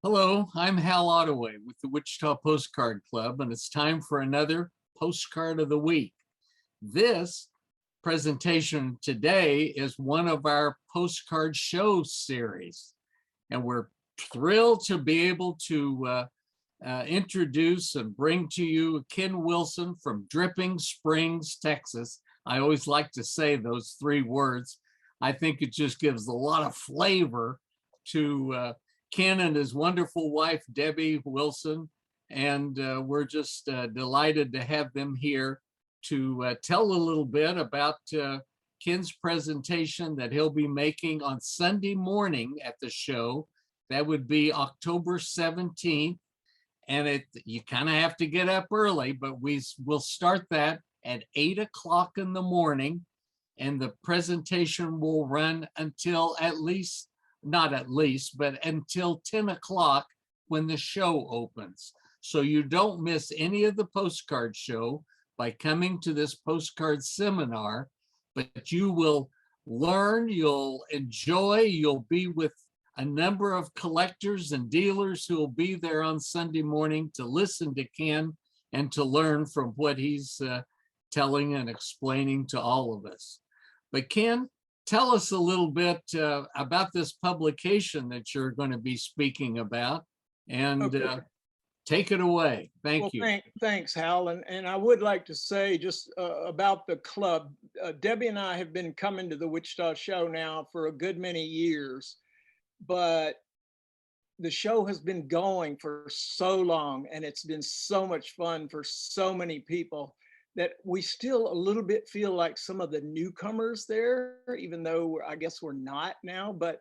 Hello, I'm Hal Ottaway with the Wichita Postcard Club, and it's time for another Postcard of the Week. This presentation today is one of our postcard show series, and we're thrilled to be able to introduce and bring to you Ken Wilson from Dripping Springs, Texas. I always like to say those three words. I think it just gives a lot of flavor to Ken and his wonderful wife, Debbie Wilson. And we're just delighted to have them here to tell a little bit about Ken's presentation that he'll be making on Sunday morning at the show. That would be October 17th. And you kind of have to get up early, but we'll start that at 8 o'clock in the morning. And the presentation will run until not at least, but until 10 o'clock when the show opens. So you don't miss any of the postcard show by coming to this postcard seminar, but you will learn, you'll enjoy, you'll be with a number of collectors and dealers who will be there on Sunday morning to listen to Ken and to learn from what he's telling and explaining to all of us. But Ken, tell us a little bit about this publication that you're going to be speaking about, and Okay. take it away. Thank you. Thanks, Hal. And I would like to say just about the club. Debbie and I have been coming to the Wichita show now for a good many years, but the show has been going for so long and it's been so much fun for so many people that we still a little bit feel like some of the newcomers there, even though I guess we're not now, but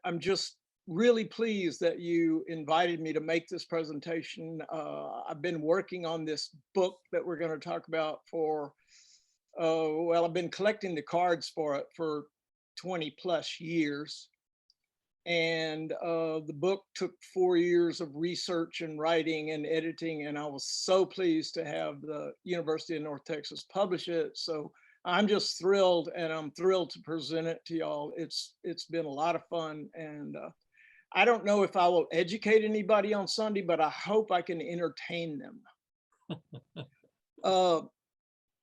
I'm just really pleased that you invited me to make this presentation. I've been working on this book that we're going to talk about for, well, I've been collecting the cards for it for 20 plus years. And the book took 4 years of research and writing and editing, and I was so pleased to have the University of North Texas publish it. So I'm just thrilled, and I'm thrilled to present it to y'all. It's been a lot of fun, and I don't know if I will educate anybody on Sunday, but I hope I can entertain them.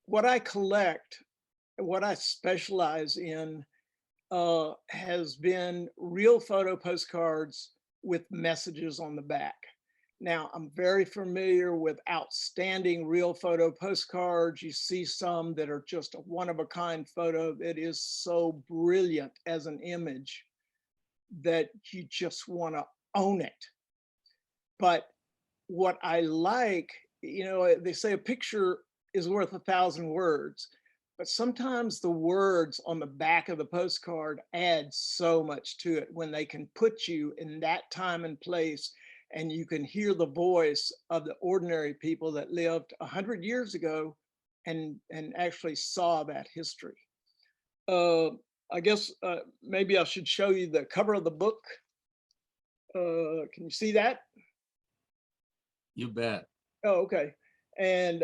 What I collect, what I specialize in, has been real photo postcards with messages on the back. Now, I'm very familiar with outstanding real photo postcards. You see some that are just a one-of-a-kind photo that is so brilliant as an image that you just want to own it. But what I like, they say a picture is worth 1,000 words. But sometimes the words on the back of the postcard add so much to it when they can put you in that time and place, and you can hear the voice of the ordinary people that lived 100 years ago and actually saw that history. I guess maybe I should show you the cover of the book. Can you see that? You bet. Oh, okay. And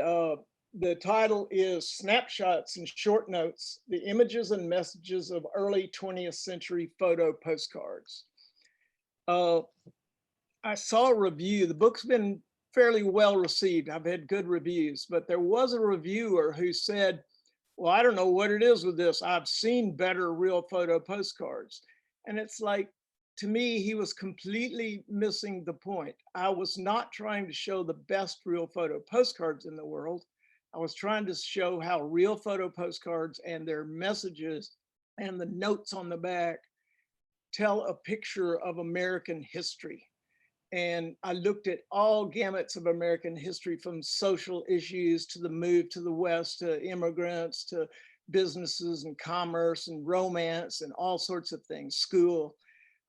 the title is Snapshots and Short Notes, the Images and Messages of Early 20th Century Photo Postcards. I saw a review. The book's been fairly well received. I've had good reviews, but there was a reviewer who said, well, I don't know what it is with this. I've seen better real photo postcards. And it's like, to me, he was completely missing the point. I was not trying to show the best real photo postcards in the world. I was trying to show how real photo postcards and their messages and the notes on the back tell a picture of American history. And I looked at all gamuts of American history, from social issues to the move to the West, to immigrants, to businesses and commerce and romance and all sorts of things, school,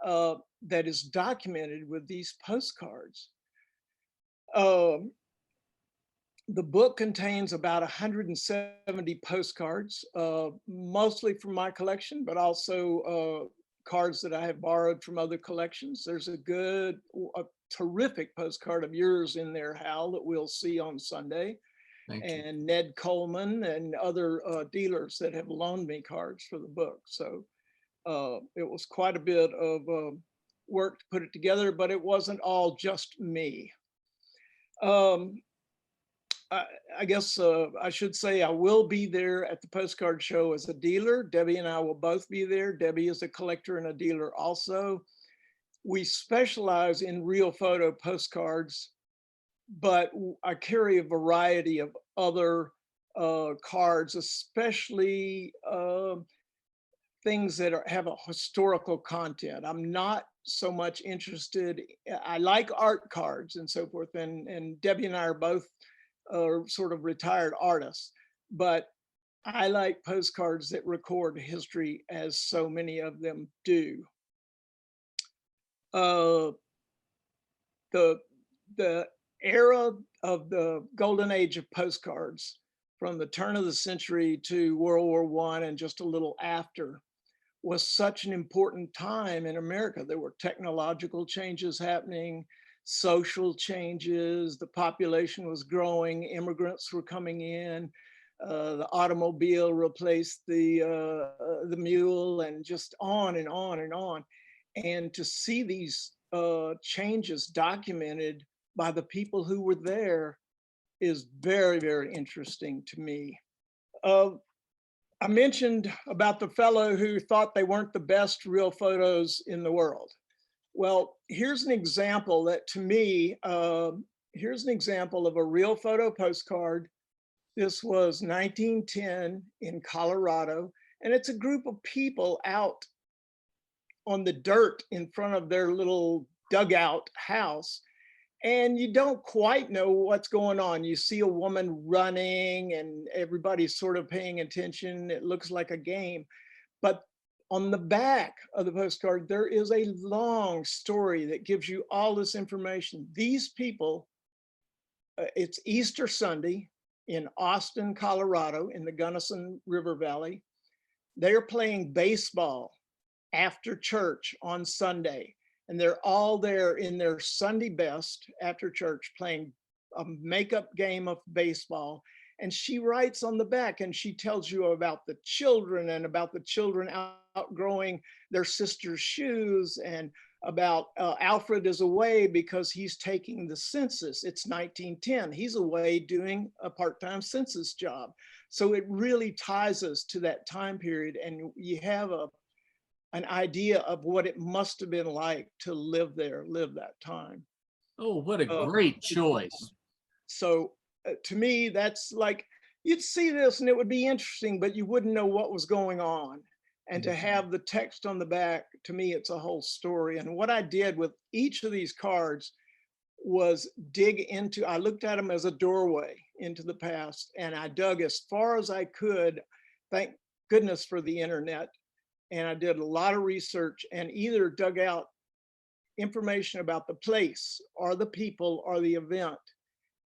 that is documented with these postcards. The book contains about 170 postcards, mostly from my collection, but also cards that I have borrowed from other collections. There's a terrific postcard of yours in there, Hal, that we'll see on Sunday. Thank you. And Ned Coleman and other dealers that have loaned me cards for the book. So it was quite a bit of work to put it together, but it wasn't all just me. Um, I guess I should say I will be there at the Postcard Show as a dealer. Debbie and I will both be there. Debbie is a collector and a dealer also. We specialize in real photo postcards, but I carry a variety of other cards, especially things that have a historical content. I'm not so much interested. I like art cards and so forth, and Debbie and I are both sort of retired artists, but I like postcards that record history, as so many of them do. The era of the golden age of postcards, from the turn of the century to World War I and just a little after, was such an important time in America. There were technological changes happening, social changes, the population was growing, immigrants were coming in, the automobile replaced the mule, and just on and on and on. And to see these changes documented by the people who were there is very, very interesting to me. I mentioned about the fellow who thought they weren't the best real photos in the world. Well, here's an example that, to me, here's an example of a real photo postcard. This was 1910 in Colorado, and it's a group of people out on the dirt in front of their little dugout house, and you don't quite know what's going on. You see a woman running and everybody's sort of paying attention. It looks like a game, but on the back of the postcard, there is a long story that gives you all this information. These people, it's Easter Sunday in Austin, Colorado, in the Gunnison River Valley. They're playing baseball after church on Sunday. And they're all there in their Sunday best after church playing a makeup game of baseball. And she writes on the back, and she tells you about the children and about the children outgrowing their sister's shoes, and about Alfred is away because he's taking the census. It's 1910. He's away doing a part-time census job. So it really ties us to that time period, and you have an idea of what it must have been like to live there, live that time. Oh, what a great choice. So to me, that's like, you'd see this and it would be interesting, but you wouldn't know what was going on. And to have the text on the back, to me, it's a whole story. And what I did with each of these cards was dig into, I looked at them as a doorway into the past, and I dug as far as I could, thank goodness for the internet. And I did a lot of research and either dug out information about the place or the people or the event,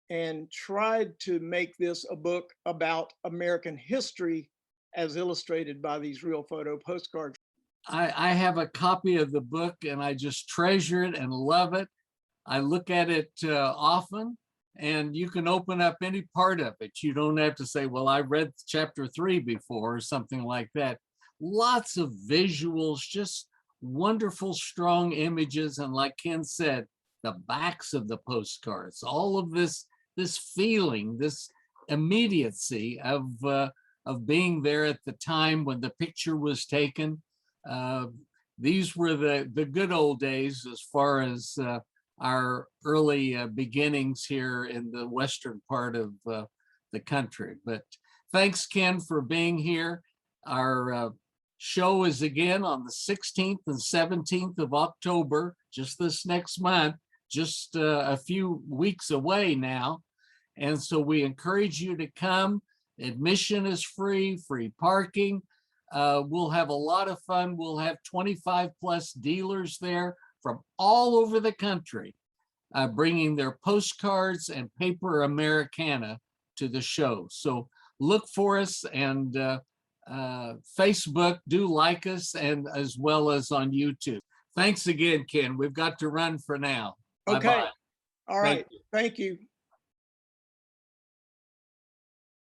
and tried to make this a book about American history as illustrated by these real photo postcards. I have a copy of the book and I just treasure it and love it. I look at it often, and you can open up any part of it. You don't have to say, well, I read chapter 3 before or something like that. Lots of visuals, just wonderful, strong images. And like Ken said, the backs of the postcards, all of this feeling, this immediacy of being there at the time when the picture was taken. These were the good old days as far as our early beginnings here in the western part of the country. But thanks, Ken, for being here. Our show is again on the 16th and 17th of October, just this next month, just a few weeks away now. And so we encourage you to come. Admission is free, free parking. We'll have a lot of fun. We'll have 25 plus dealers there from all over the country, bringing their postcards and paper Americana to the show. So look for us, and Facebook, do like us, and as well as on YouTube. Thanks again, Ken. We've got to run for now. Okay. Bye-bye. All right. Thank you.